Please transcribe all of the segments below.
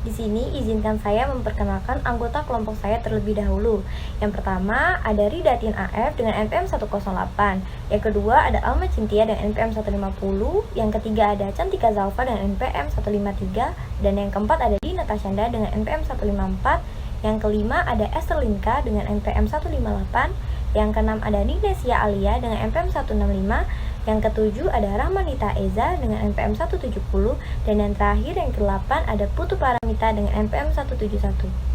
Di sini izinkan saya memperkenalkan anggota kelompok saya terlebih dahulu. Yang pertama ada Ridatin AF dengan NPM 108. Yang kedua ada Alma Cintia dengan NPM 150. Yang ketiga ada Cantika Zalfa dengan NPM 153. Dan yang keempat ada Dina Tasyanda dengan NPM 154. Yang kelima ada Esther Linka dengan NPM 158. Yang keenam ada Nignesia Alia dengan NPM 165. Yang ketujuh ada Rahmanita Eza dengan NPM 170. Dan yang terakhir yang ke-8 ada Putu Paramita dengan NPM 171.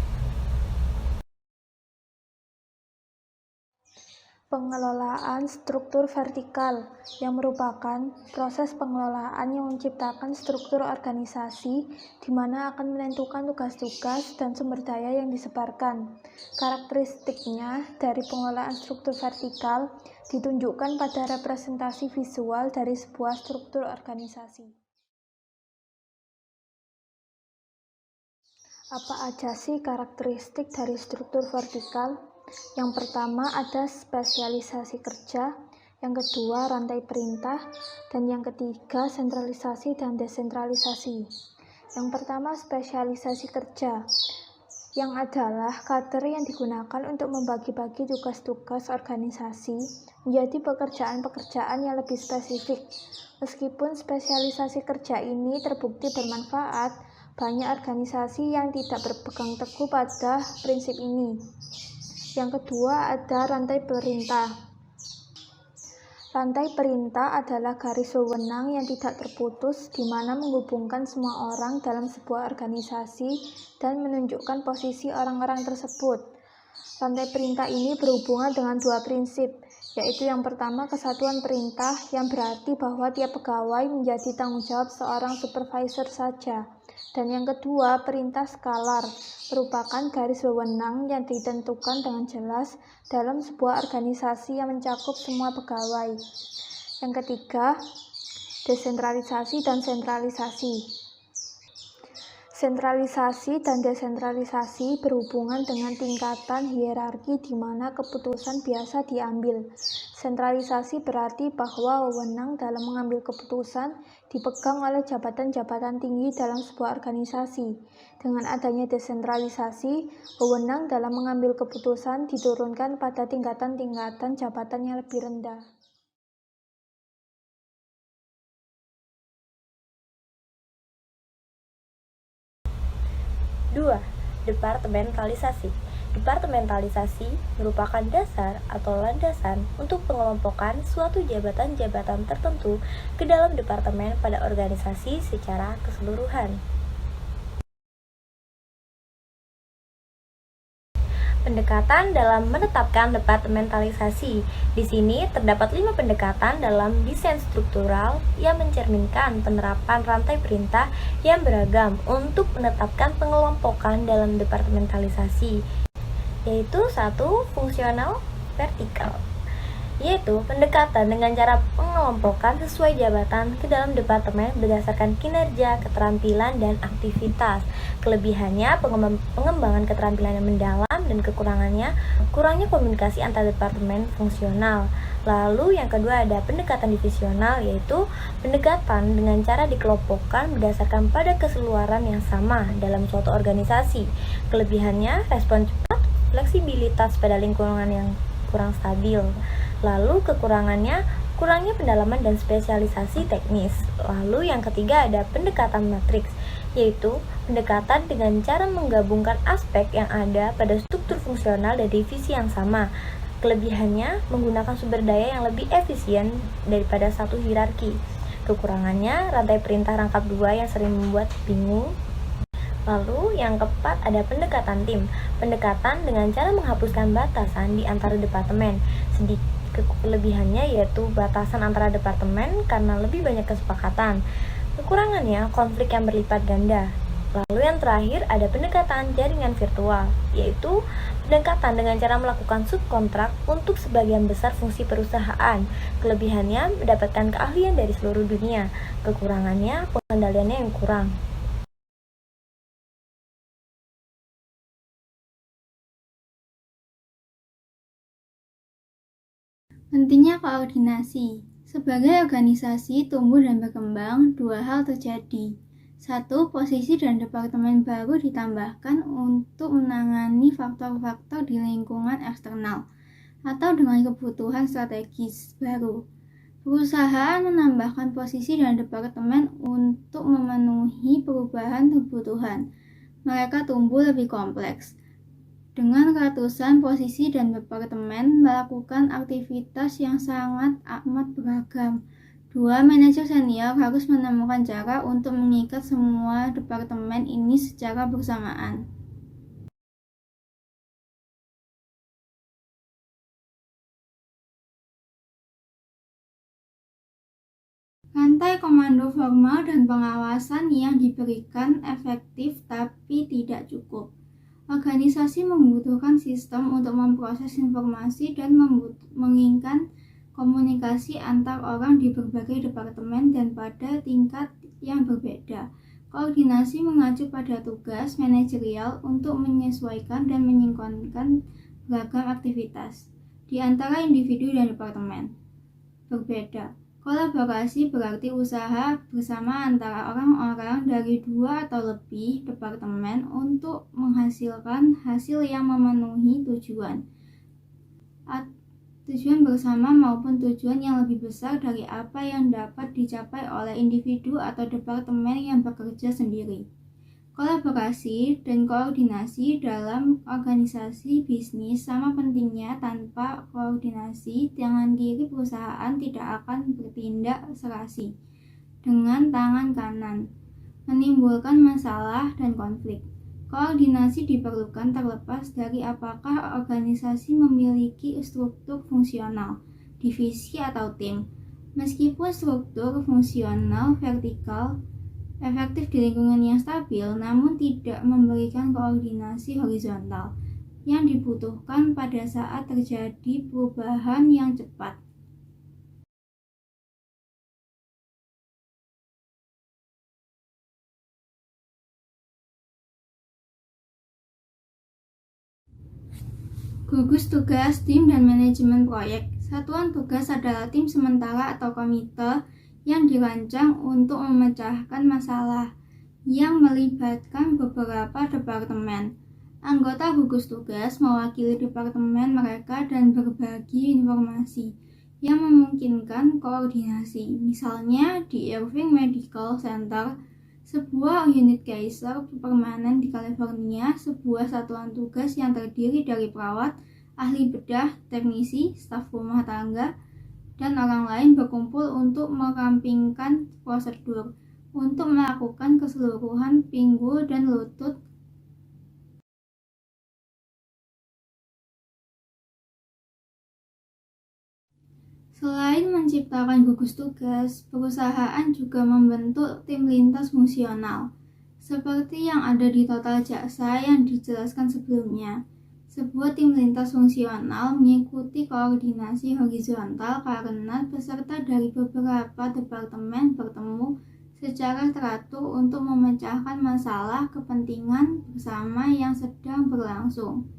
Pengelolaan struktur vertikal yang merupakan proses pengelolaan yang menciptakan struktur organisasi di mana akan menentukan tugas-tugas dan sumber daya yang disebarkan. Karakteristiknya dari pengelolaan struktur vertikal ditunjukkan pada representasi visual dari sebuah struktur organisasi. Apa aja sih karakteristik dari struktur vertikal? Yang pertama ada spesialisasi kerja, yang kedua rantai perintah, dan yang ketiga sentralisasi dan desentralisasi. Yang pertama spesialisasi kerja, yang adalah kader yang digunakan untuk membagi-bagi tugas-tugas organisasi menjadi pekerjaan-pekerjaan yang lebih spesifik. Meskipun spesialisasi kerja ini terbukti bermanfaat, banyak organisasi yang tidak berpegang teguh pada prinsip ini. Yang kedua ada rantai perintah. Rantai perintah adalah garis wewenang yang tidak terputus di mana menghubungkan semua orang dalam sebuah organisasi dan menunjukkan posisi orang-orang tersebut. Rantai perintah ini berhubungan dengan dua prinsip, yaitu yang pertama kesatuan perintah yang berarti bahwa tiap pegawai menjadi tanggung jawab seorang supervisor saja. Dan yang kedua, perintah skalar merupakan garis wewenang yang ditentukan dengan jelas dalam sebuah organisasi yang mencakup semua pegawai. Yang ketiga, desentralisasi dan sentralisasi. Sentralisasi dan desentralisasi berhubungan dengan tingkatan hierarki di mana keputusan biasa diambil. Sentralisasi berarti bahwa wewenang dalam mengambil keputusan dipegang oleh jabatan-jabatan tinggi dalam sebuah organisasi. Dengan adanya desentralisasi, wewenang dalam mengambil keputusan diturunkan pada tingkatan-tingkatan jabatan yang lebih rendah. Dua, departementalisasi. Departementalisasi merupakan dasar atau landasan untuk pengelompokan suatu jabatan-jabatan tertentu ke dalam departemen pada organisasi secara keseluruhan. Pendekatan dalam menetapkan departementalisasi. Di sini terdapat 5 pendekatan dalam desain struktural yang mencerminkan penerapan rantai perintah yang beragam untuk menetapkan pengelompokan dalam departementalisasi, yaitu 1. Fungsional vertikal, yaitu pendekatan dengan cara pengelompokan sesuai jabatan ke dalam departemen berdasarkan kinerja, keterampilan, dan aktivitas. Kelebihannya pengembangan keterampilan yang mendalam dan kekurangannya kurangnya komunikasi antar departemen fungsional. Lalu yang kedua ada pendekatan divisional, yaitu pendekatan dengan cara dikelompokkan berdasarkan pada keseluruhan yang sama dalam suatu organisasi. Kelebihannya respon cepat, fleksibilitas pada lingkungan yang kurang stabil. Lalu kekurangannya kurangnya pendalaman dan spesialisasi teknis. Lalu yang ketiga ada pendekatan matriks, yaitu pendekatan dengan cara menggabungkan aspek yang ada pada struktur fungsional dan divisi yang sama. Kelebihannya menggunakan sumber daya yang lebih efisien daripada satu hierarki. Kekurangannya rantai perintah rangkap dua yang sering membuat bingung. Lalu yang keempat ada pendekatan tim. Pendekatan dengan cara menghapuskan batasan di antara departemen. Kelebihannya yaitu batasan antara departemen karena lebih banyak kesepakatan. Kekurangannya konflik yang berlipat ganda. Lalu yang terakhir ada pendekatan jaringan virtual, yaitu pendekatan dengan cara melakukan subkontrak untuk sebagian besar fungsi perusahaan. Kelebihannya mendapatkan keahlian dari seluruh dunia. Kekurangannya pengendaliannya yang kurang. Pentingnya koordinasi. Sebagai organisasi tumbuh dan berkembang, dua hal terjadi. Satu, posisi dan departemen baru ditambahkan untuk menangani faktor-faktor di lingkungan eksternal atau dengan kebutuhan strategis baru. Perusahaan menambahkan posisi dan departemen untuk memenuhi perubahan kebutuhan. Mereka tumbuh lebih kompleks. Dengan ratusan posisi dan departemen melakukan aktivitas yang sangat amat beragam. Dua manajer senior harus menemukan cara untuk mengikat semua departemen ini secara bersamaan. Rantai komando formal dan pengawasan yang diberikan efektif tapi tidak cukup. Organisasi membutuhkan sistem untuk memproses informasi dan menginginkan komunikasi antar orang di berbagai departemen dan pada tingkat yang berbeda. Koordinasi mengacu pada tugas manajerial untuk menyesuaikan dan menyinkronkan beragam aktivitas di antara individu dan departemen berbeda. Kolaborasi berarti usaha bersama antara orang-orang dari dua atau lebih departemen untuk menghasilkan hasil yang memenuhi tujuan bersama maupun tujuan yang lebih besar dari apa yang dapat dicapai oleh individu atau departemen yang bekerja sendiri. Kolaborasi dan koordinasi dalam organisasi bisnis sama pentingnya. Tanpa koordinasi, tangan kiri perusahaan tidak akan bertindak serasi dengan tangan kanan, menimbulkan masalah dan konflik. Koordinasi diperlukan terlepas dari apakah organisasi memiliki struktur fungsional, divisi atau tim. Meskipun struktur fungsional vertikal efektif di lingkungan yang stabil, namun tidak memberikan koordinasi horizontal yang dibutuhkan pada saat terjadi perubahan yang cepat. Gugus tugas tim dan manajemen proyek. Satuan tugas adalah tim sementara atau komite yang dirancang untuk memecahkan masalah yang melibatkan beberapa departemen. Anggota gugus tugas mewakili departemen mereka dan berbagi informasi yang memungkinkan koordinasi. Misalnya di Irving Medical Center, sebuah unit Kaiser permanen di California, sebuah satuan tugas yang terdiri dari perawat, ahli bedah, teknisi, staf rumah tangga, dan orang lain berkumpul untuk merampingkan prosedur untuk melakukan keseluruhan pinggul dan lutut. Selain menciptakan gugus tugas, perusahaan juga membentuk tim lintas fungsional, seperti yang ada di Total Jasa yang dijelaskan sebelumnya. Sebuah tim lintas fungsional mengikuti koordinasi horizontal karena peserta dari beberapa departemen bertemu secara teratur untuk memecahkan masalah kepentingan bersama yang sedang berlangsung.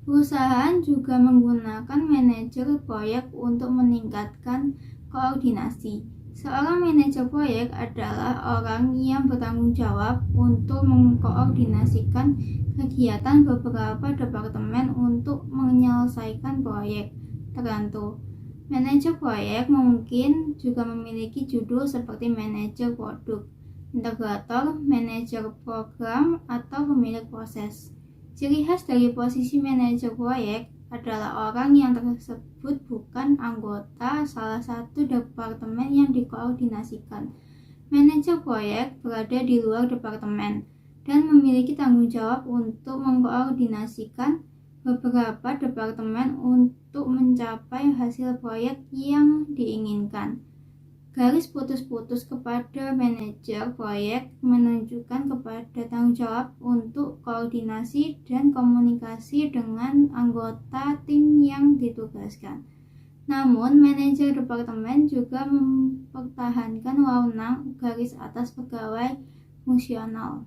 Perusahaan juga menggunakan manajer proyek untuk meningkatkan koordinasi. Seorang manajer proyek adalah orang yang bertanggung jawab untuk mengkoordinasikan kegiatan beberapa departemen untuk menyelesaikan proyek tertentu. Manajer proyek mungkin juga memiliki judul seperti manajer produk, integrator, manajer program, atau pemilik proses. Ciri khas dari posisi manajer proyek adalah orang yang tersebut bukan anggota salah satu departemen yang dikoordinasikan. Manajer proyek berada di luar departemen dan memiliki tanggung jawab untuk mengkoordinasikan beberapa departemen untuk mencapai hasil proyek yang diinginkan. Garis putus-putus kepada manajer proyek menunjukkan kepada tanggung jawab untuk koordinasi dan komunikasi dengan anggota tim yang ditugaskan. Namun, manajer departemen juga mempertahankan wewenang garis atas pegawai fungsional.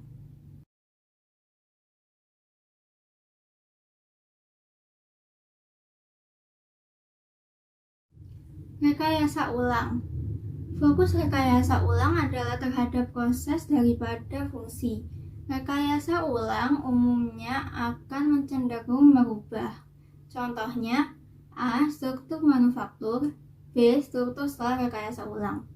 Rekayasa ulang. Fokus rekayasa ulang adalah terhadap proses daripada fungsi. Rekayasa ulang umumnya akan cenderung merubah. Contohnya, A. Struktur manufaktur, B. Struktur setelah rekayasa ulang.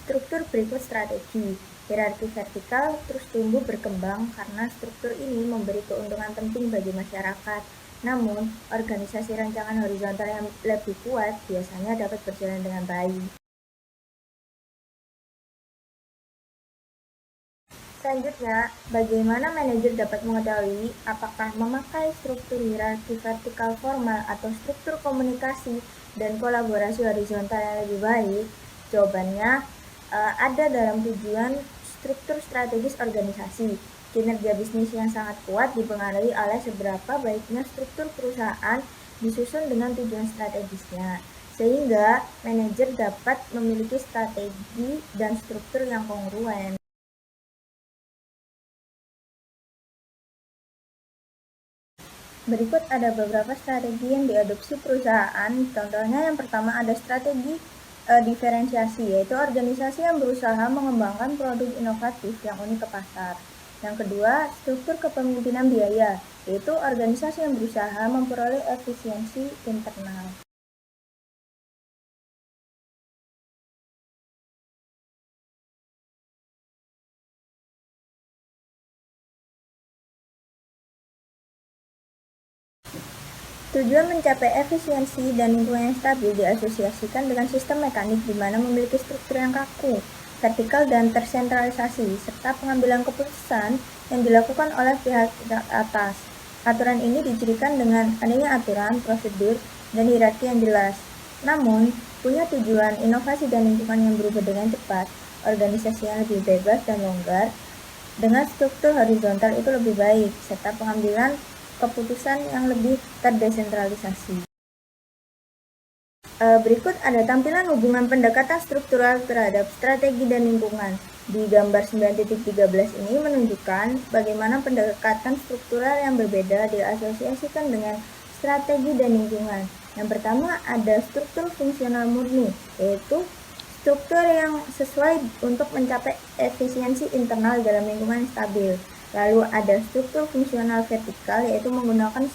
Struktur berikut strategi. Hierarki vertikal terus tumbuh berkembang karena struktur ini memberi keuntungan penting bagi masyarakat. Namun, organisasi rancangan horizontal yang lebih kuat biasanya dapat berjalan dengan baik. Selanjutnya, bagaimana manajer dapat mengetahui apakah memakai struktur hierarki vertikal formal atau struktur komunikasi dan kolaborasi horizontal yang lebih baik? Jawabannya ada dalam tujuan struktur strategis organisasi. Kinerja bisnis yang sangat kuat dipengaruhi oleh seberapa baiknya struktur perusahaan disusun dengan tujuan strategisnya, sehingga manajer dapat memiliki strategi dan struktur yang kongruen. Berikut ada beberapa strategi yang diadopsi perusahaan. Contohnya yang pertama ada strategi diferensiasi, yaitu organisasi yang berusaha mengembangkan produk inovatif yang unik ke pasar. Yang kedua, struktur kepemimpinan biaya, yaitu organisasi yang berusaha memperoleh efisiensi internal. Tujuan mencapai efisiensi dan lingkungan yang stabil diasosiasikan dengan sistem mekanik di mana memiliki struktur yang kaku, vertikal dan tersentralisasi, serta pengambilan keputusan yang dilakukan oleh pihak atas. Aturan ini dicirikan dengan adanya aturan, prosedur, dan hierarki yang jelas. Namun, punya tujuan inovasi dan lingkungan yang berubah dengan cepat, organisasi yang lebih bebas dan longgar, dengan struktur horizontal itu lebih baik, serta pengambilan keputusan yang lebih terdesentralisasi. Berikut ada tampilan hubungan pendekatan struktural terhadap strategi dan lingkungan. Di gambar 9.13 ini menunjukkan bagaimana pendekatan struktural yang berbeda diasosiasikan dengan strategi dan lingkungan. Yang pertama ada struktur fungsional murni, yaitu struktur yang sesuai untuk mencapai efisiensi internal dalam lingkungan yang stabil. Lalu ada struktur fungsional vertikal, yaitu menggunakan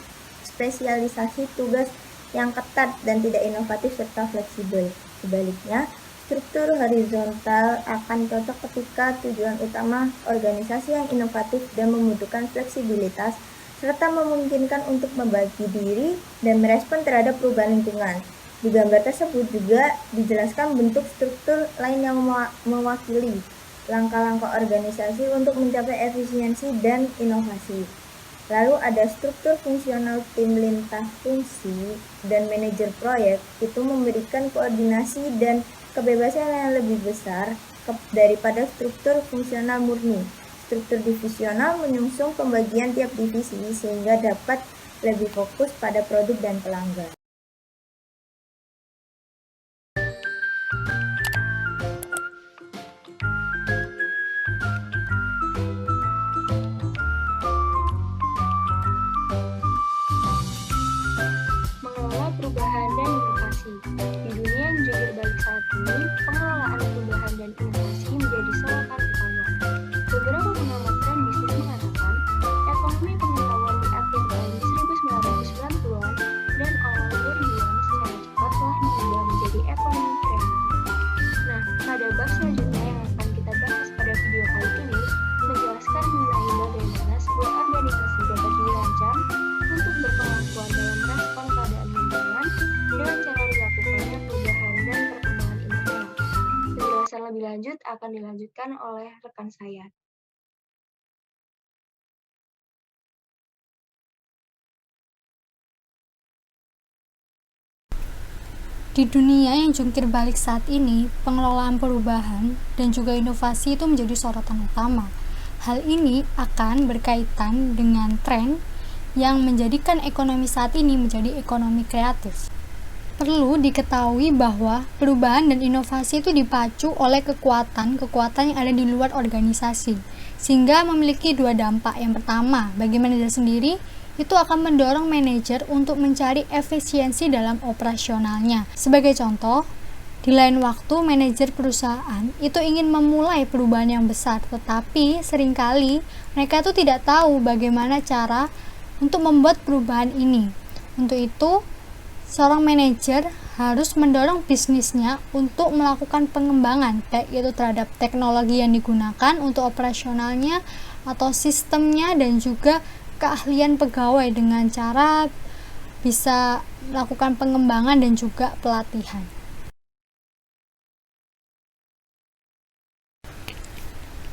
spesialisasi tugas yang ketat dan tidak inovatif serta fleksibel. Sebaliknya, struktur horizontal akan cocok ketika tujuan utama organisasi yang inovatif dan membutuhkan fleksibilitas serta memungkinkan untuk membagi diri dan merespon terhadap perubahan lingkungan. Di gambar tersebut juga dijelaskan bentuk struktur lain yang mewakili langkah-langkah organisasi untuk mencapai efisiensi dan inovasi. Lalu ada struktur fungsional tim lintas fungsi dan manajer proyek, itu memberikan koordinasi dan kebebasan yang lebih besar daripada struktur fungsional murni. Struktur divisional menyusun pembagian tiap divisi sehingga dapat lebih fokus pada produk dan pelanggan. Perubahan dan inovasi. Di dunia yang jungkir balik saat ini, pengelolaan perubahan dan inovasi menjadi sorotan utama. Beberapa pengamat tren bisnis mengatakan, ekonomi pengetahuan di akhir tahun 1990-an dan awal 2000-an secara cepat telah berubah menjadi ekonomi kreatif. Nah, pada bab selanjutnya yang akan kita bahas pada video kali ini, menjelaskan mengenai bagaimana sebuah organisasi dapat dirancang untuk berkemampuan dalam merespon keadaan lingkungan dengan cara dilakukannya perubahan dan perkembangan internal. Penjelasan lebih lanjut akan dilanjutkan oleh rekan saya. Di dunia yang jungkir balik saat ini, pengelolaan perubahan dan juga inovasi itu menjadi sorotan utama. Hal ini akan berkaitan dengan tren yang menjadikan ekonomi saat ini menjadi ekonomi kreatif. Perlu diketahui bahwa perubahan dan inovasi itu dipacu oleh kekuatan yang ada di luar organisasi, sehingga memiliki dua dampak. Yang pertama, bagi manajer sendiri, itu akan mendorong manajer untuk mencari efisiensi dalam operasionalnya. Sebagai contoh, di lain waktu manajer perusahaan itu ingin memulai perubahan yang besar, tetapi seringkali mereka itu tidak tahu bagaimana cara untuk membuat perubahan ini. Untuk itu, seorang manajer harus mendorong bisnisnya untuk melakukan pengembangan, baik itu terhadap teknologi yang digunakan untuk operasionalnya atau sistemnya, dan juga keahlian pegawai dengan cara bisa melakukan pengembangan dan juga pelatihan.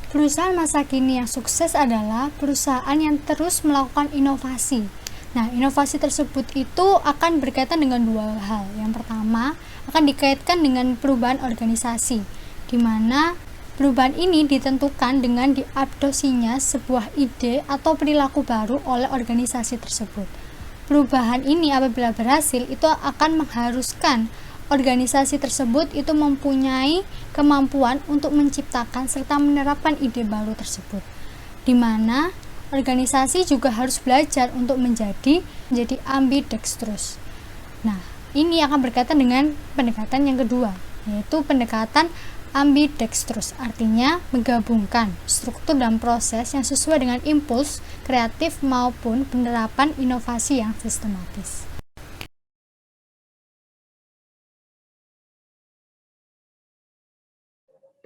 Perusahaan masa kini yang sukses adalah perusahaan yang terus melakukan inovasi. Nah, inovasi tersebut itu akan berkaitan dengan dua hal. Yang pertama, akan dikaitkan dengan perubahan organisasi, di mana perubahan ini ditentukan dengan diadopsinya sebuah ide atau perilaku baru oleh organisasi tersebut. Perubahan ini apabila berhasil, itu akan mengharuskan organisasi tersebut itu mempunyai kemampuan untuk menciptakan serta menerapkan ide baru tersebut, di mana organisasi juga harus belajar untuk menjadi ambidextrous. Nah, ini akan berkaitan dengan pendekatan yang kedua, yaitu pendekatan ambidextrous, artinya menggabungkan struktur dan proses yang sesuai dengan impuls kreatif maupun penerapan inovasi yang sistematis.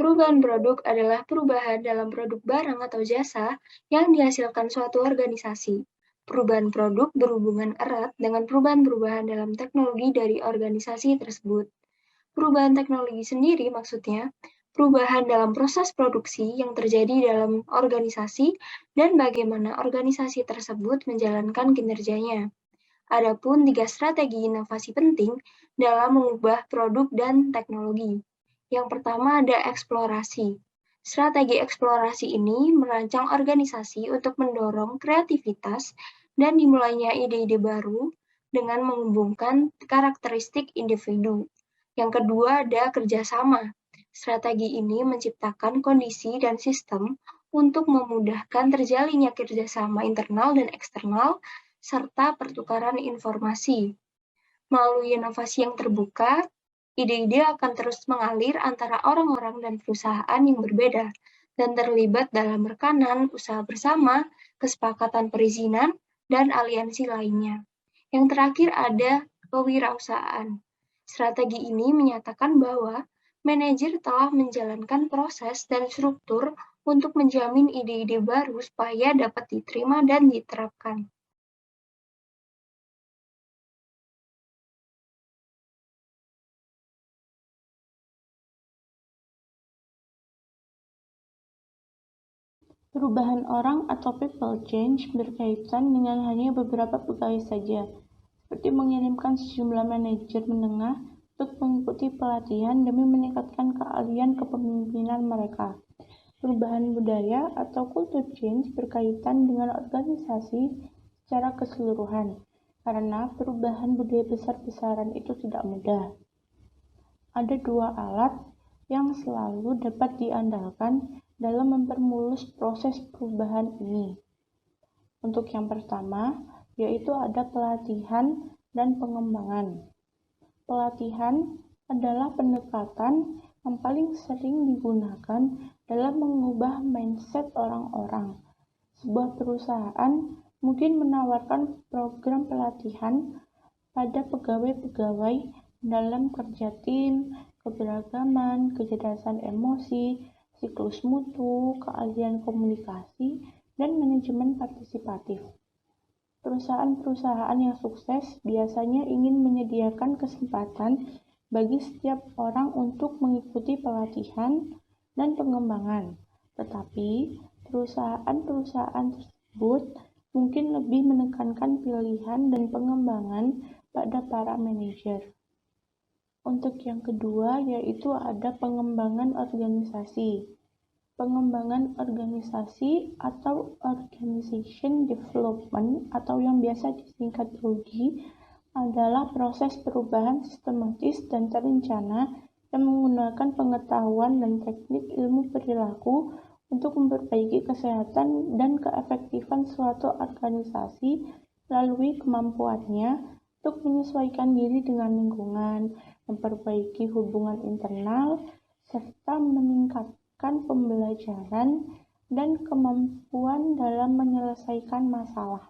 Perubahan produk adalah perubahan dalam produk barang atau jasa yang dihasilkan suatu organisasi. Perubahan produk berhubungan erat dengan perubahan-perubahan dalam teknologi dari organisasi tersebut. Perubahan teknologi sendiri maksudnya perubahan dalam proses produksi yang terjadi dalam organisasi dan bagaimana organisasi tersebut menjalankan kinerjanya. Adapun 3 strategi inovasi penting dalam mengubah produk dan teknologi. Yang pertama ada eksplorasi. Strategi eksplorasi ini merancang organisasi untuk mendorong kreativitas dan dimulainya ide-ide baru dengan menghubungkan karakteristik individu. Yang kedua ada kerjasama. Strategi ini menciptakan kondisi dan sistem untuk memudahkan terjalinnya kerjasama internal dan eksternal serta pertukaran informasi. Melalui inovasi yang terbuka, ide-ide akan terus mengalir antara orang-orang dan perusahaan yang berbeda dan terlibat dalam rekanan, usaha bersama, kesepakatan perizinan, dan aliansi lainnya. Yang terakhir ada kewirausahaan. Strategi ini menyatakan bahwa manajer telah menjalankan proses dan struktur untuk menjamin ide-ide baru supaya dapat diterima dan diterapkan. Perubahan orang atau people change berkaitan dengan hanya beberapa pegawai saja, seperti mengirimkan sejumlah manajer menengah untuk mengikuti pelatihan demi meningkatkan keahlian kepemimpinan mereka. Perubahan budaya atau culture change berkaitan dengan organisasi secara keseluruhan, karena perubahan budaya besar-besaran itu tidak mudah. Ada dua alat yang selalu dapat diandalkan dalam mempermulus proses perubahan ini. Untuk yang pertama, yaitu ada pelatihan dan pengembangan. Pelatihan adalah pendekatan yang paling sering digunakan dalam mengubah mindset orang-orang. Sebuah perusahaan mungkin menawarkan program pelatihan pada pegawai-pegawai dalam kerja tim, keberagaman, kecerdasan emosi, siklus mutu, keahlian komunikasi, dan manajemen partisipatif. Perusahaan-perusahaan yang sukses biasanya ingin menyediakan kesempatan bagi setiap orang untuk mengikuti pelatihan dan pengembangan, tetapi perusahaan-perusahaan tersebut mungkin lebih menekankan pilihan dan pengembangan pada para manajer. Untuk yang kedua, yaitu ada pengembangan organisasi. Pengembangan organisasi atau organization development atau yang biasa disingkat OD adalah proses perubahan sistematis dan terencana yang menggunakan pengetahuan dan teknik ilmu perilaku untuk memperbaiki kesehatan dan keefektifan suatu organisasi melalui kemampuannya untuk menyesuaikan diri dengan lingkungan, memperbaiki hubungan internal, serta meningkatkan pembelajaran dan kemampuan dalam menyelesaikan masalah.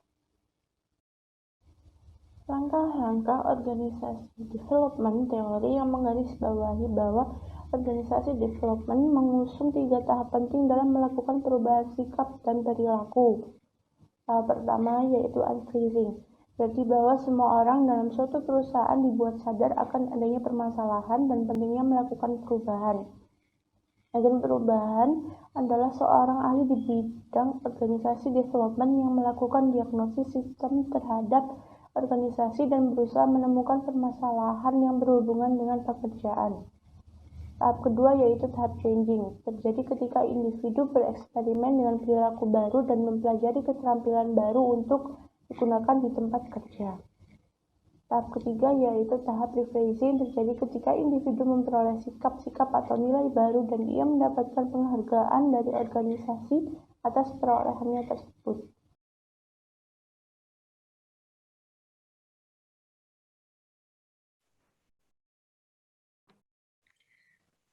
Langkah-langkah organisasi development teori yang menggarisbawahi bahwa organisasi development mengusung 3 tahap penting dalam melakukan perubahan sikap dan perilaku. Tahap pertama yaitu unfreezing, berarti bahwa semua orang dalam suatu perusahaan dibuat sadar akan adanya permasalahan dan pentingnya melakukan perubahan. Agen perubahan adalah seorang ahli di bidang organisasi development yang melakukan diagnosis sistem terhadap organisasi dan berusaha menemukan permasalahan yang berhubungan dengan pekerjaan. Tahap kedua yaitu tahap changing, terjadi ketika individu bereksperimen dengan perilaku baru dan mempelajari keterampilan baru untuk digunakan di tempat kerja. Tahap ketiga yaitu tahap rephrasing, terjadi ketika individu memperoleh sikap-sikap atau nilai baru dan ia mendapatkan penghargaan dari organisasi atas perolehannya tersebut.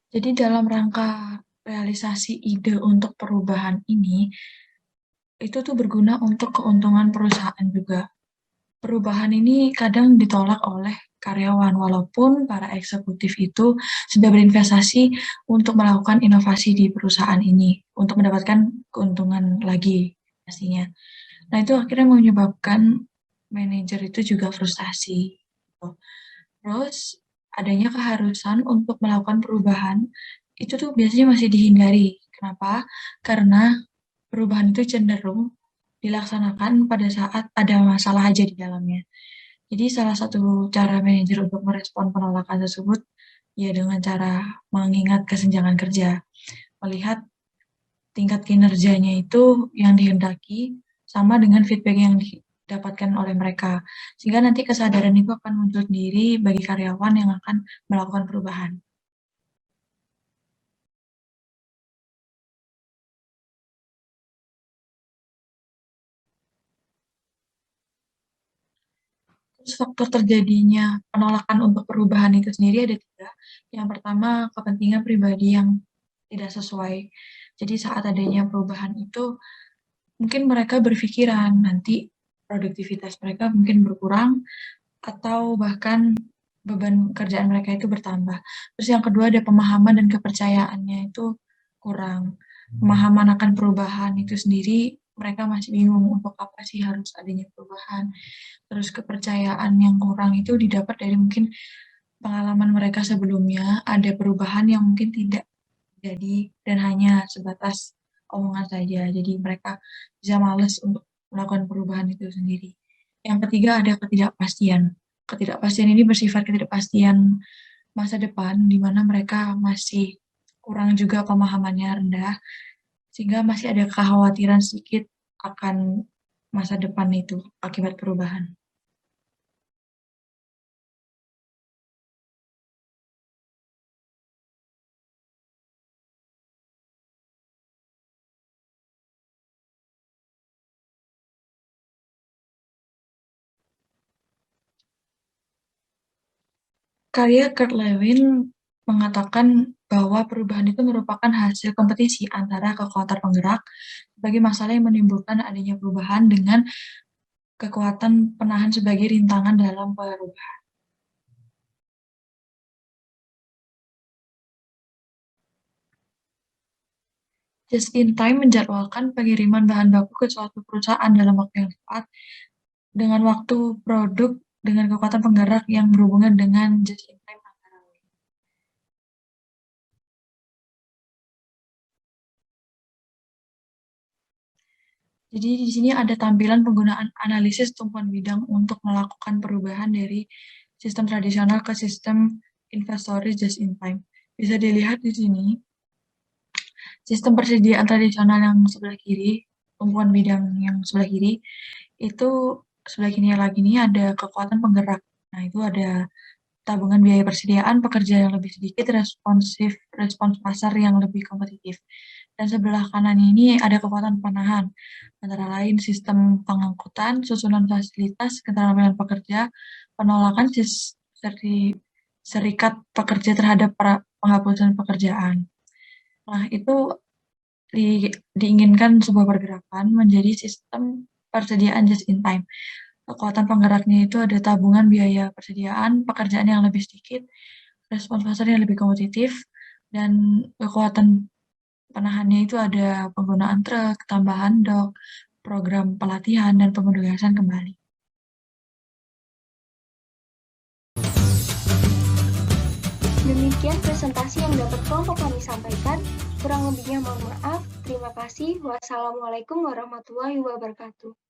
Jadi dalam rangka realisasi ide untuk perubahan ini, itu tuh berguna untuk keuntungan perusahaan juga. Perubahan ini kadang ditolak oleh karyawan, walaupun para eksekutif itu sudah berinvestasi untuk melakukan inovasi di perusahaan ini, untuk mendapatkan keuntungan lagi pastinya. Nah, itu akhirnya menyebabkan manajer itu juga frustasi. Terus, adanya keharusan untuk melakukan perubahan, itu tuh biasanya masih dihindari. Kenapa? Karena perubahan itu cenderung dilaksanakan pada saat ada masalah aja di dalamnya. Jadi salah satu cara manajer untuk merespon penolakan tersebut, ya dengan cara mengingat kesenjangan kerja. Melihat tingkat kinerjanya itu yang dihendaki sama dengan feedback yang didapatkan oleh mereka. Sehingga nanti kesadaran itu akan muncul sendiri bagi karyawan yang akan melakukan perubahan. Terus faktor terjadinya penolakan untuk perubahan itu sendiri ada 3. Yang pertama, kepentingan pribadi yang tidak sesuai. Jadi saat adanya perubahan itu, mungkin mereka berpikiran nanti produktivitas mereka mungkin berkurang, atau bahkan beban kerjaan mereka itu bertambah. Terus yang kedua ada pemahaman dan kepercayaannya itu kurang. Pemahaman akan perubahan itu sendiri, mereka masih bingung untuk apa sih harus adanya perubahan. Terus kepercayaan yang kurang itu didapat dari mungkin pengalaman mereka sebelumnya, ada perubahan yang mungkin tidak jadi dan hanya sebatas omongan saja. Jadi mereka bisa males untuk melakukan perubahan itu sendiri. Yang ketiga ada ketidakpastian. Ketidakpastian ini bersifat ketidakpastian masa depan, di mana mereka masih kurang juga pemahamannya rendah, sehingga masih ada kekhawatiran sedikit akan masa depan itu akibat perubahan. Karya Kurt Lewin mengatakan bahwa perubahan itu merupakan hasil kompetisi antara kekuatan penggerak sebagai masalah yang menimbulkan adanya perubahan dengan kekuatan penahan sebagai rintangan dalam perubahan. Just in Time menjadwalkan pengiriman bahan baku ke suatu perusahaan dalam waktu yang tepat dengan waktu produk dengan kekuatan penggerak yang berhubungan dengan just in time antara lain. Jadi di sini ada tampilan penggunaan analisis tumpuan bidang untuk melakukan perubahan dari sistem tradisional ke sistem investoris just in time. Bisa dilihat di sini, sistem persediaan tradisional yang sebelah kiri, tumpuan bidang yang sebelah kiri, itu sebelah kiri lagi nih ada kekuatan penggerak. Nah, itu ada tabungan biaya persediaan pekerja yang lebih sedikit, respons pasar yang lebih kompetitif. Dan sebelah kanan ini ada kekuatan penahan, antara lain sistem pengangkutan, susunan fasilitas, keterampilan pekerja, penolakan serikat pekerja terhadap penghapusan pekerjaan. Nah, itu diinginkan sebuah pergerakan menjadi sistem persediaan just in time. Kekuatan penggeraknya itu ada tabungan biaya persediaan, pekerjaan yang lebih sedikit, respons pasar yang lebih kompetitif, dan kekuatan penahannya itu ada penggunaan truk, tambahan dok, program pelatihan, dan penugasan kembali. Demikian presentasi yang dapat kelompok kami sampaikan. Kurang lebihnya mohon maaf. Terima kasih. Wassalamualaikum warahmatullahi wabarakatuh.